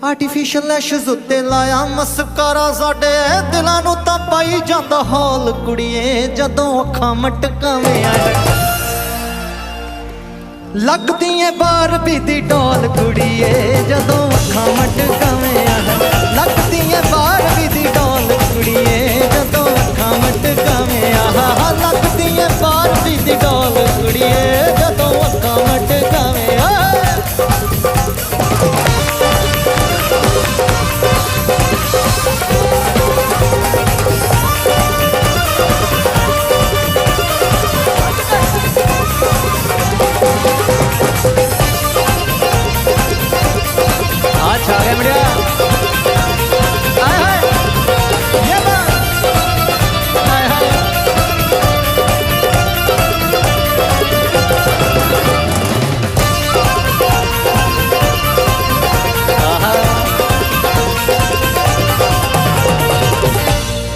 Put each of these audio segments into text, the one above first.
Artificial lashes उत्ते लाया mascara साडे दिलां नूं तां पाई जांदा हौल कुड़िए जदों अखां मटकावें लगदी ऐ बारबी दी डोल कुड़िए जदों अखां मटकावें लगदी ऐ बारबी दी डोल कुड़िए जदों अखां मटकावें लगदी ऐ बारबी दी डोल कुड़िए जदों अखां मटकावें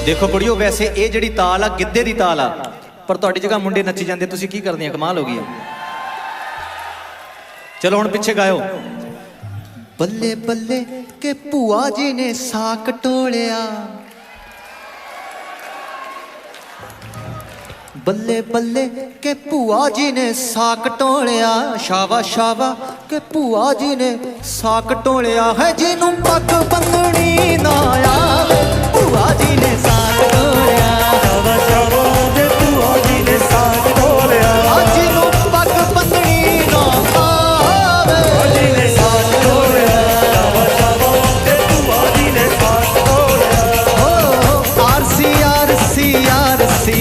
देखो कुड़ियो वैसे ये जिहड़ी ताल आ गिद्धे दी ताल आ पर तुहाडी जगह मुंडे नच्ची जांदे तुसीं की करदे आ कमाल हो गई चलो हुण पिछे गाओ बल्ले बल्ले के भूआ जी ने साक टोलिया बल्ले बल्ले के भूआ जी ने साक टोलिया शावा शावा के भूआ जी ने साक टोलिया है जिन्हों पग बंधनी ना आवे भूआ जी ने साक टोलिया शावा शावा के भूआ जी ने साक टोलिया जिन्हों पग बंधनी ना आवे भूआ जी ने साक टोलिया शावा शावा के भूआ जी ने साक टोलिया ओ आरसी आरसी आरसी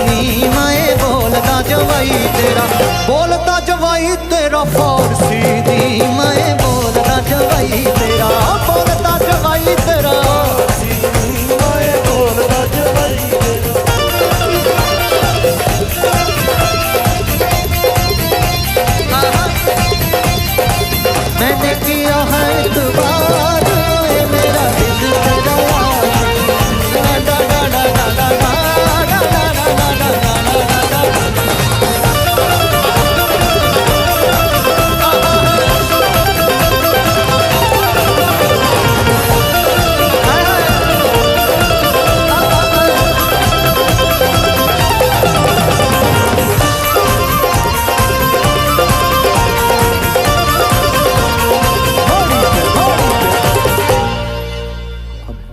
नी मैं बोलदा जवाई तेरा बोलता जवाई तेरा फारसी दी मैं बोलता जवाई तेरा बोलता जवाई तेरा मैं बोलता जवाई मैंने किया है इतबार मेरा दिल तेरा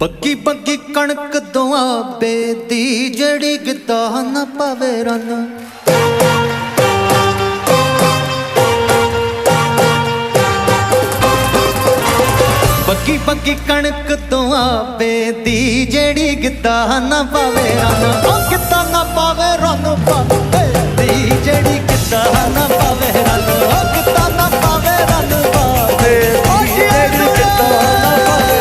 बग्गी बग्गी कणक दुआबे दी जड़ी गिद्दा न पावे रन बग्गी बग्गी कणक दुआबे दी जड़ी गिद्दा न पावे रन गिद्दा न पावे रन पावे दी जड़ी गिद्दा न पावे रन गिद्दा न पावे रन पावे दी जड़ी गिद्दा न पावे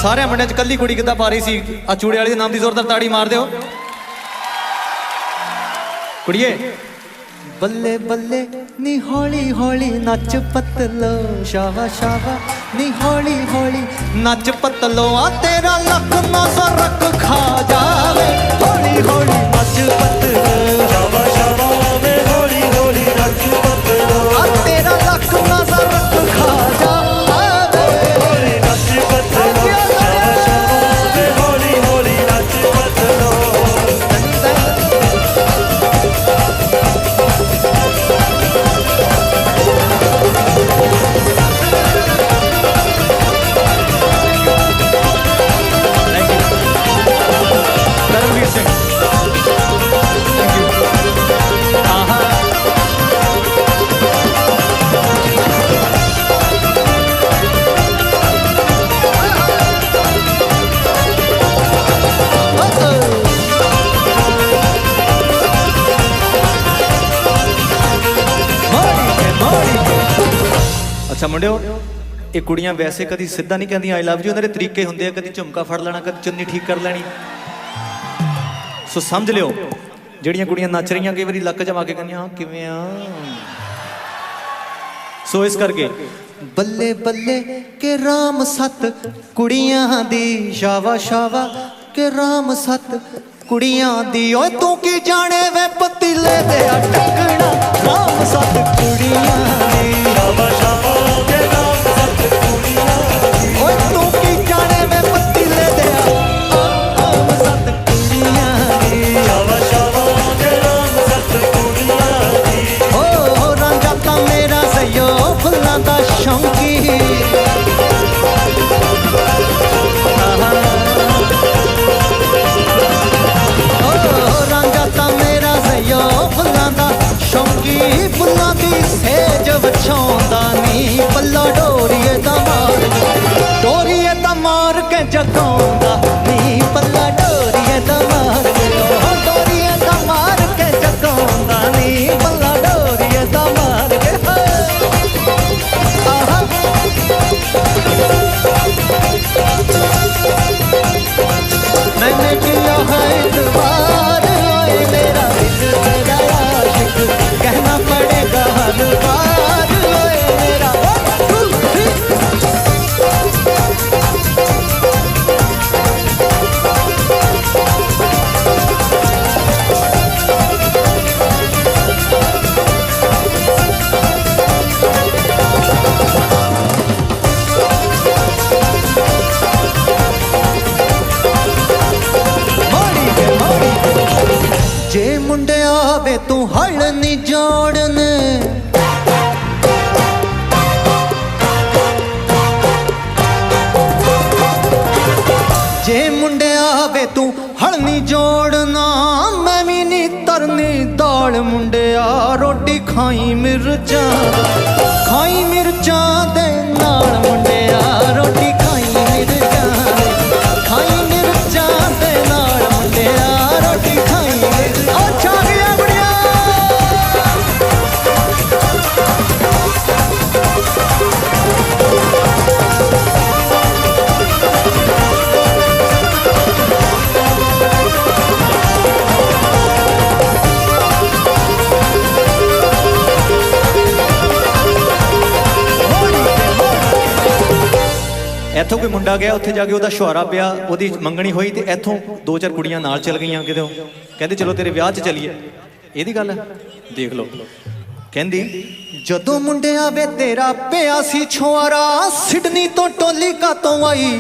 सारे मुंडिया च कल्ली कुड़ी किद्दां पा रही सी आ चूड़े वाली नाम की जोरदार ताड़ी मार दिओ कुड़िए बल्ले बल्ले नी हौली हौली नच पतलो शावा शावा नी हौली हौली नच पतलो आ तेरा लक नजर रख खा जावे हौली हौली नच पतलो शावा शावा वे हौली हौली नच पतलो आ तेरा लक नजर रख खा जावे हौली नच पतलो शावा शावा वे हौली हौली नच पतलो Thank you. अच्छा मुंडिओ ये कुड़ियां वैसे कभी सीधा नहीं कहती आई लव यू, उन्होंने तरीके होंगे, कभी झुमका फड़ लेना, कभी चुन्नी ठीक कर लैनी। सो समझ लियो ਜਿਹੜੀਆਂ ਕੁੜੀਆਂ ਨੱਚ ਰਹੀਆਂ ਕਈ ਵਾਰੀ ਲੱਕ ਜਮਾ ਕੇ ਕਹਿੰਦੀਆਂ ਹਾਂ ਕਿਵੇਂ ਆ। ਸੋ ਇਸ ਕਰਕੇ ਬੱਲੇ ਬੱਲੇ ਕਿ ਰਾਮ ਸੱਤ ਕੁੜੀਆਂ ਦੀ, ਸ਼ਾਵਾ ਸ਼ਾਵਾ ਕਿ ਰਾਮ ਸੱਤ ਕੁੜੀਆਂ ਦੀ। ਓਏ ਤੂੰ ਕੀ ਜਾਣੇ ਵੇ ਪਤੀਲੇ ਦੇ ਟੱਕਣਾ, ਰਾਮ ਸੱਤ ਕੁੜੀਆਂ ਦੀ, ਸ਼ਾਵਾ ਸ਼ਾਵਾ ਕਿ ਰਾਮ ਸੱਤ ਕੁੜੀਆਂ ਦੀ। ਓਏ ਤੂੰ ਕੀ ਜਾਣੇ ਵੇ ਪਤੀਲੇ ਦੇ ਰਾਮ ਸੱਤ ਕੁੜੀਆਂ ਦੀ, ਸ਼ਾਵਾ ਸ਼ਾਵਾ ਕਿ ਰਾਮ ਸੱਤ ਕੁੜੀਆਂ ਦੀ। ਓ ਰਾਂਝਾ ਤਾਂ ਮੇਰਾ ਸਈਓ ਫੁੱਲਾਂ ਦਾ ਸ਼ੌਂਕੀ, ਸ਼ੌਂਕੀ ਫੁੱਲਾਂ ਦੀ ਸੇਜ ਵਿਛਾਉਂਦਾ ਨੀ, ਪੱਲਾ ਡੋਰੀਏ ਦਾ ਮਾਰ, ਡੋਰੀਏ ਦਾ ਮਾਰ ਕੇ ਜਗਾਉਂਦਾ ਨੀ, ਪੱਲਾ ਡੋਰੀਏ ਦਾ ਮਾਰ ਕੇ, ਡੋਰੀਏ ਦਾ ਮਾਰ ਕੇ ਜਗਾਉਂਦਾ ਨੀ, ਪੱਲਾ ਡੋਰੀਏ ਦਾ ਮਾਰ ਕੇ। ਆਹਾ ਮੈਨੇ ਕਿਹਾ ਹੈ ਦੁਬਾਰ, ਓਏ ਮੇਰਾ ਦਿਲ ਤੇਰਾ ਆਸ਼ਿਕ, कहना पड़ेगा हर बार, ओए मेरा 1 2 ਜੇ ਮੁੰਡਿਆ ਵੇ ਤੂੰ ਹਲ ਨੀ ਜੋੜਨ, ਜੇ ਮੁੰਡਿਆ ਵੇ ਤੂੰ ਹਲ ਨੀ ਜੋੜਨਾ, ਮੈਂ ਵੀ ਨੀ ਤਰਨੀ ਦਾਲ ਮੁੰਡਿਆ, ਰੋਟੀ ਖਾਈ ਮਿਰਚਾਂ, ਖਾਈ ਮਿਰਚਾਂ ਦੇ ਨਾਲ ਮੁੰਡਿਆ, ਰੋਟੀ ਖਾਈ ਮਿਰਚਾਂ, ਖਾਈ ਮਿਰਚਾਂ ਦੇ ਨਾਲ ਮੁੰਡਿਆ, ਰੋਟੀ ਖਾਈ ਮਿਰਚਾਂ। ਅੱਛਾ ਗਿਆ ਬੜਿਆ ਇੱਥੋਂ ਕੋਈ ਮੁੰਡਾ ਗਿਆ, ਉੱਥੇ ਜਾ ਕੇ ਉਹਦਾ ਸ਼ੁਹਾਰਾ ਪਿਆ, ਉਹਦੀ ਮੰਗਣੀ ਹੋਈ ਤੇ ਇੱਥੋਂ 2-4 ਕੁੜੀਆਂ ਨਾਲ ਚੱਲ ਗਈਆਂ ਕਿਤੇ, ਕਹਿੰਦੇ ਚਲੋ ਤੇਰੇ ਵਿਆਹ 'ਚ ਚੱਲੀਏ। ਇਹਦੀ ਗੱਲ ਹੈ, ਦੇਖ ਲਓ। ਕਹਿੰਦੀ ਜਦੋਂ ਮੁੰਡਿਆ ਵੇ ਤੇਰਾ ਪਿਆ ਸੀ ਛੁਹਾਰਾ, ਸਿਡਨੀ ਤੋਂ ਟੋਲੀ ਕਾਤੋਂ ਆਈ,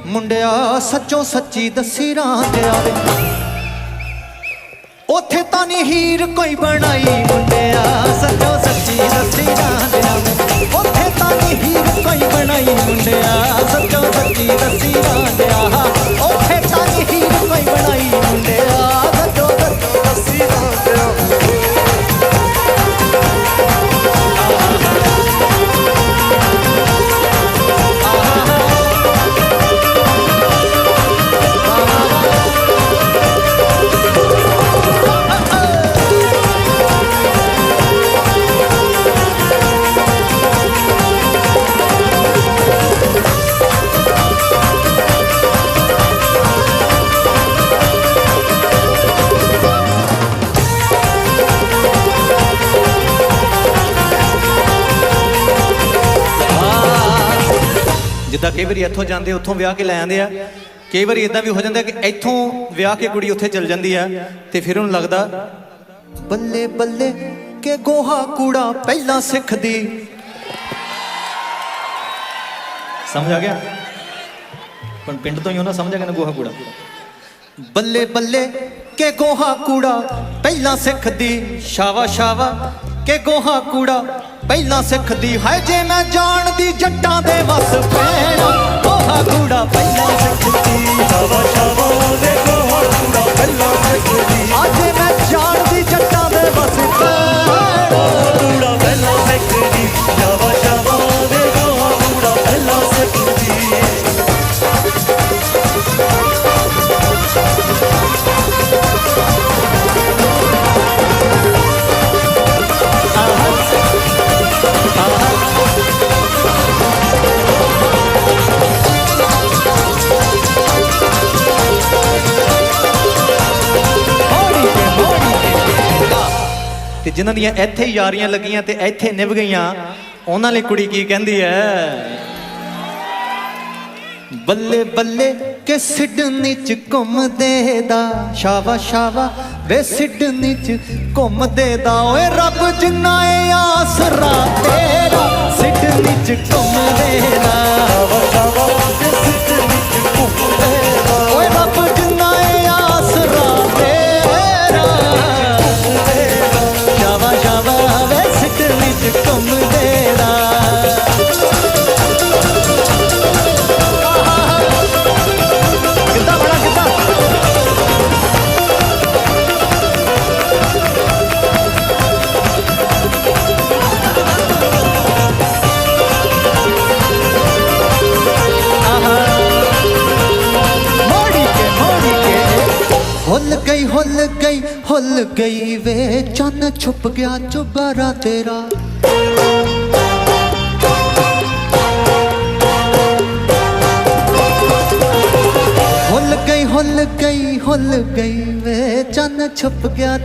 ਮੁੰਡਿਆ ਸੱਚੋ ਸੱਚੀ ਦੱਸੀ ਰਾਂਝਿਆ ਵੇ, ਉੱਥੇ ਤਾਂ ਨੀ ਹੀਰ ਕੋਈ ਬਣਾਈ, ਮੁੰਡਿਆ ਸੱਚੋ ਸੱਚੀ ਦੱਸੀ ਰਾਂਝਿਆ ਵੇ, ਉੱਥੇ ਤਾਂ ਨੀ ਹੀਰ ਕੋਈ ਬਣਾਈ, ਮੁੰਡਿਆ ਸੱਚੋ ਸੱਚੀ ਦੱਸੀ ਰਾਂਝਿਆ, ਉੱਥੇ ਤਾਂ ਨੀ ਹੀਰ ਕੋਈ ਬਣਾਈ, ਮੁੰਡਿਆ ਸੱਚੋ ਸੱਚੀ ਦੱਸੀ ਰਾਂਝਿਆ। ਜਿੱਦਾਂ ਕਈ ਵਾਰੀ ਇੱਥੋਂ ਜਾਂਦੇ ਉੱਥੋਂ ਵਿਆਹ ਕੇ ਲੈ ਆਉਂਦੇ ਆ, ਕਈ ਵਾਰੀ ਇਦਾਂ ਵੀ ਹੋ ਜਾਂਦਾ ਕਿ ਇੱਥੋਂ ਵਿਆਹ ਕੇ ਕੁੜੀ ਉੱਥੇ ਚਲ ਜਾਂਦੀ ਆ ਤੇ ਫਿਰ ਉਹਨੂੰ ਲੱਗਦਾ ਬੱਲੇ ਬੱਲੇ ਕਿ ਗੋਹਾ ਕੂੜਾ ਪਹਿਲਾਂ ਸਿੱਖਦੀ। ਸਮਝ ਆ ਗਿਆ? ਪਰ ਪਿੰਡ ਤੋਂ ਹੀ ਉਹਨਾਂ ਸਮਝ ਆ ਗਿਆ ਨਾ ਗੋਹਾ ਕੂੜਾ। ਬੱਲੇ ਬੱਲੇ ਕਿ ਗੋਹਾ ਕੂੜਾ ਪਹਿਲਾਂ ਸਿੱਖਦੀ, ਸ਼ਾਵਾ ਸ਼ਾਵਾ ਕਿ ਗੋਹਾ ਕੂੜਾ ਪਹਿਲਾਂ ਸਿੱਖਦੀ। ਹਾਏ ਜੇ ਮੈਂ ਜਾਣਦੀ ਜੱਟਾਂ ਦੇ ਵਸ ਪੈਣਾ, ਗੋਹਾ ਕੂੜਾ ਪਹਿਲਾਂ ਸਿੱਖਦੀ। ਸ਼ਾਵਾ ਸ਼ਾਵਾ ਦੇ ਗੋਹਾ ਕੂੜਾ ਪਹਿਲਾਂ ਸਿੱਖਦੀ। ਅੱਜ ਮੈਂ ਜਾਣਦੀ ਜੱਟਾਂ ਦੇ ਵਸ ਪੈਣਾ, ਕੂੜਾ ਪਹਿਲਾਂ ਸਿੱਖਦੀ। ਸ਼ਾਵਾ ਸ਼ਾਵਾ ਦੇ ਗੋਹਾ ਕੂੜਾ ਪਹਿਲਾਂ ਸਿੱਖਦੀ। ਜਿਨ੍ਹਾਂ ਦੀਆਂ ਇੱਥੇ ਯਾਰੀਆਂ ਲੱਗੀਆਂ ਤੇ ਇੱਥੇ ਨਿਭ ਗਈਆਂ ਉਹਨਾਂ ਲਈ ਕੁੜੀ ਕੀ ਕਹਿੰਦੀ ਹੈ ਬੱਲੇ ਬੱਲੇ ਕਿ ਸਿਡਨੀ ਚ ਘੁੰਮਦੇ ਦਾ ਸ਼ਾਵਾ ਸ਼ਾਵਾ ਵੇ ਸਿਡਨੀ ਚ ਘੁੰਮਦੇ ਦਾ ਓਏ ਰੱਬ ਜਿੰਨਾ ਏ ਆਸਰਾ ਤੇਰਾ ਸਿਡਨੀ ਚ ਘੁੰਮਦੇ ਦਾ ਸ਼ਾਵਾ ਸ਼ਾਵਾ ਵੇ ਸਿਡਨੀ ਚ ਘੁੰਮਦੇ ਦਾ ਓਏ ਰੱਬ ਜਿੰਨਾ ਏ ਆਸਰਾ ਤੇਰਾ ਸ਼ਾਵਾ ਸ਼ਾਵਾ ਵੇ ਸਿਡਨੀ ਚ ਘੁੰਮਦੇ ਦਾ ਹੁੱਲ ਗਈ ਵੇ ਚੰਨ ਛੁਪ ਗਿਆ ਚੁਬਾਰਾ ਤੇਰਾ ਹੁੱਲ ਗਈ ਵੇ ਚੰਨ ਛੁਪ ਗਿਆ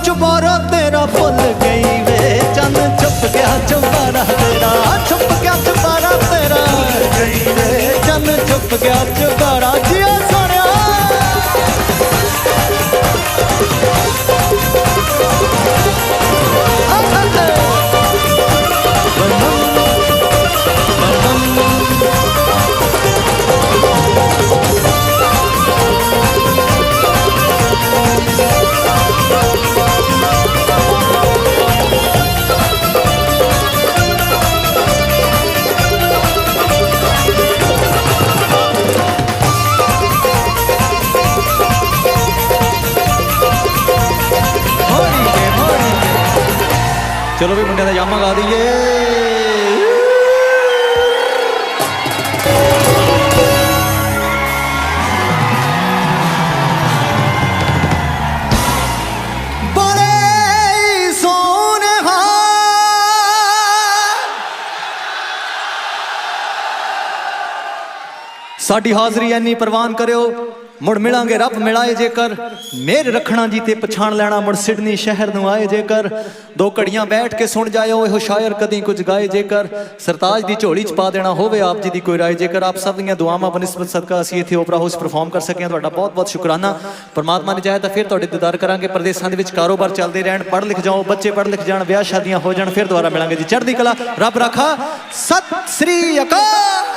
ਚੁਬਾਰਾ ਤੇਰਾ ਭੁੱਲ ਗਈ ਵੇ ਚੰਨ ਛੁਪ ਗਿਆ ਚੁਬਾਰਾ ਤੇਰਾ ਛੁਪ ਗਿਆ ਚੁਬਾਰਾ ਤੇਰਾ ਗਈ ਵੇ ਚੰਨ ਛੁਪ ਗਿਆ ਚੁਬਾਰਾ ਜੀਓ ਸੋਹਣਿਆ ਚਲੋ ਵੀ ਮੁੰਡਿਆਂ ਦਾ ਜਾਮਾ ਗਾ ਦਈਏ ਬੜੇ ਸੋਹਣਾ ਸਾਡੀ ਹਾਜ਼ਰੀ ਐਨੀ ਪ੍ਰਵਾਨ ਕਰਿਓ ਮੁੜ ਮਿਲਾਂਗੇ ਰੱਬ ਮਿਲਾਏ ਜੇਕਰ ਮੇਰ ਰੱਖਣਾ ਜੀ ਤੇ ਪਛਾਣ ਲੈਣਾ ਮੁੜ ਸਿਡਨੀ ਸ਼ਹਿਰ ਨੂੰ ਆਏ ਜੇਕਰ ਦੋ ਘੜੀਆਂ ਬੈਠ ਕੇ ਸੁਣ ਜਾਇਓ ਇਹੋ ਸ਼ਾਇਰ ਕਦੀ ਕੁਝ ਗਾਏ ਜੇਕਰ ਸਰਤਾਜ ਦੀ ਝੋਲੀ ਚ ਪਾ ਦੇਣਾ ਹੋਵੇ ਆਪ ਜੀ ਦੀ ਕੋਈ ਰਾਏ ਜੇਕਰ ਆਪ ਸਭ ਦੀਆਂ ਦੁਆਵਾਂ ਬਨਿਸਬਤ ਸਦਕਾ ਅਸੀਂ ਇੱਥੇ ਓਪਰਾ ਹਾਊਸ ਪਰਫਾਰਮ ਕਰ ਸਕੇ ਤੁਹਾਡਾ ਬਹੁਤ ਬਹੁਤ ਸ਼ੁਕਰਾਨਾ ਪਰਮਾਤਮਾ ਨੇ ਚਾਹਿਆ ਤਾਂ ਫਿਰ ਤੁਹਾਡੇ ਦੀਦਾਰ ਕਰਾਂਗੇ ਪ੍ਰਦੇਸ਼ਾਂ ਦੇ ਵਿੱਚ ਕਾਰੋਬਾਰ ਚੱਲਦੇ ਰਹਿਣ ਪੜ੍ਹ ਲਿਖ ਜਾਓ ਬੱਚੇ ਪੜ੍ਹ ਲਿਖ ਜਾਣ ਵਿਆਹ ਸ਼ਾਦੀਆਂ ਹੋ ਜਾਣ ਫਿਰ ਦੁਬਾਰਾ ਮਿਲਾਂਗੇ ਜੀ ਚੜ੍ਹਦੀ ਕਲਾ ਰੱਬ ਰਾਖਾ ਸਤਿ ਸ੍ਰੀ ਅਕਾਲ